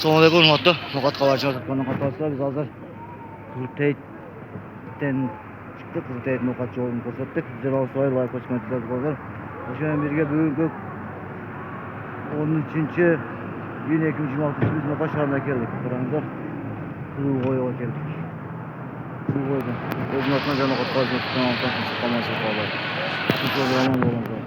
Assalamualaikum warahmatullahi wabarakatuh. Kabarcılar tutmanın katlarsa biz hazır Kızılteyit'ten çıktık. Kızılteyit Nokat yolunu koşattık. Güzel Ağustos Vay Kosmetikler koydular. Hoşuna birge bugün 13. yine 2026 biz Nokat şehrine geldik. Karanlıklar Kızıl Koy'a geldik. Kızıl Koy'dan. Özün atına canı Nokat Kosmetikler tutmanın katlarsa çıkaması kaldı. Bu programın yolunda.